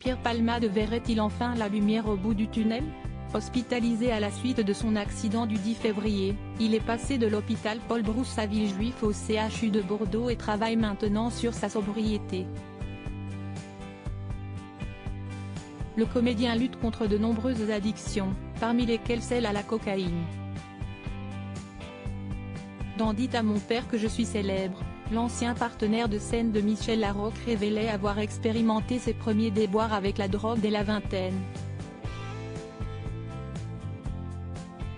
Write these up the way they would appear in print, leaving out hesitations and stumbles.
Pierre Palmade verrait-il enfin la lumière au bout du tunnel? Hospitalisé à la suite de son accident du 10 février, il est passé de l'hôpital Paul Brousse à Villejuif au CHU de Bordeaux et travaille maintenant sur sa sobriété. Le comédien lutte contre de nombreuses addictions, parmi lesquelles celle à la cocaïne. Dans Dites à mon père que je suis célèbre, l'ancien partenaire de scène de Michel Larocque révélait avoir expérimenté ses premiers déboires avec la drogue dès la vingtaine.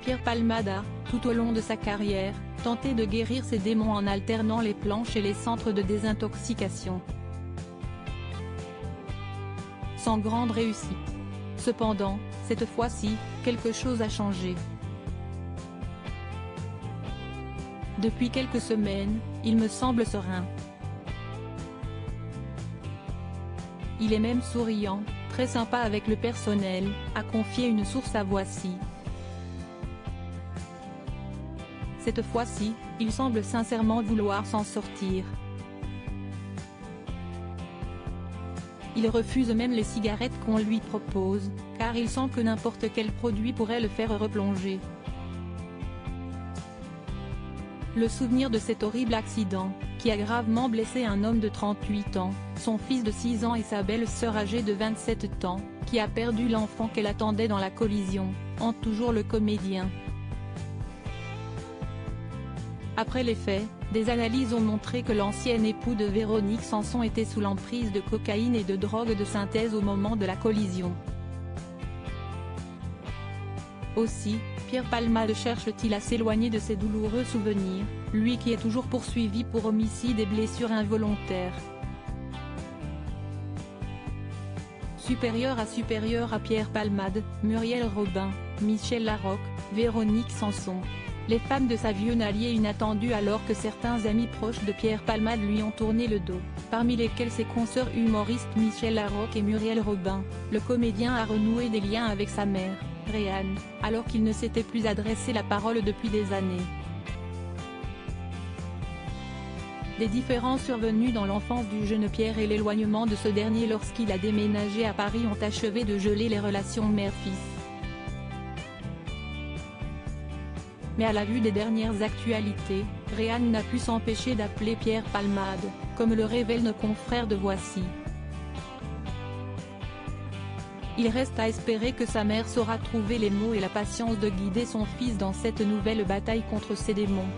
Pierre Palmade a, tout au long de sa carrière, tenté de guérir ses démons en alternant les planches et les centres de désintoxication. Sans grande réussite. Cependant, cette fois-ci, quelque chose a changé. Depuis quelques semaines, il me semble serein. Il est même souriant, très sympa avec le personnel, a confié une source à Voici. Cette fois-ci, il semble sincèrement vouloir s'en sortir. Il refuse même les cigarettes qu'on lui propose, car il sent que n'importe quel produit pourrait le faire replonger. Le souvenir de cet horrible accident, qui a gravement blessé un homme de 38 ans, son fils de 6 ans et sa belle-sœur âgée de 27 ans, qui a perdu l'enfant qu'elle attendait dans la collision, hante toujours le comédien. Après les faits, des analyses ont montré que l'ancien époux de Véronique Sanson était sous l'emprise de cocaïne et de drogue de synthèse au moment de la collision. Aussi, Pierre Palmade cherche-t-il à s'éloigner de ces douloureux souvenirs, lui qui est toujours poursuivi pour homicide et blessures involontaires. Supérieur à Pierre Palmade, Muriel Robin, Michel Larocque, Véronique Sanson. Les femmes de sa vie, un allié inattendu alors que certains amis proches de Pierre Palmade lui ont tourné le dos, parmi lesquels ses consoeurs humoristes Michel Larocque et Muriel Robin. Le comédien a renoué des liens avec sa mère, Réanne, alors qu'il ne s'était plus adressé la parole depuis des années. Des différends survenus dans l'enfance du jeune Pierre et l'éloignement de ce dernier lorsqu'il a déménagé à Paris ont achevé de geler les relations mère-fils. Mais à la vue des dernières actualités, Réanne n'a pu s'empêcher d'appeler Pierre Palmade, comme le révèlent nos confrères de Voici. Il reste à espérer que sa mère saura trouver les mots et la patience de guider son fils dans cette nouvelle bataille contre ses démons.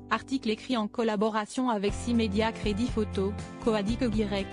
Article écrit en collaboration avec 6 médias Crédit Photo, Coadic Y.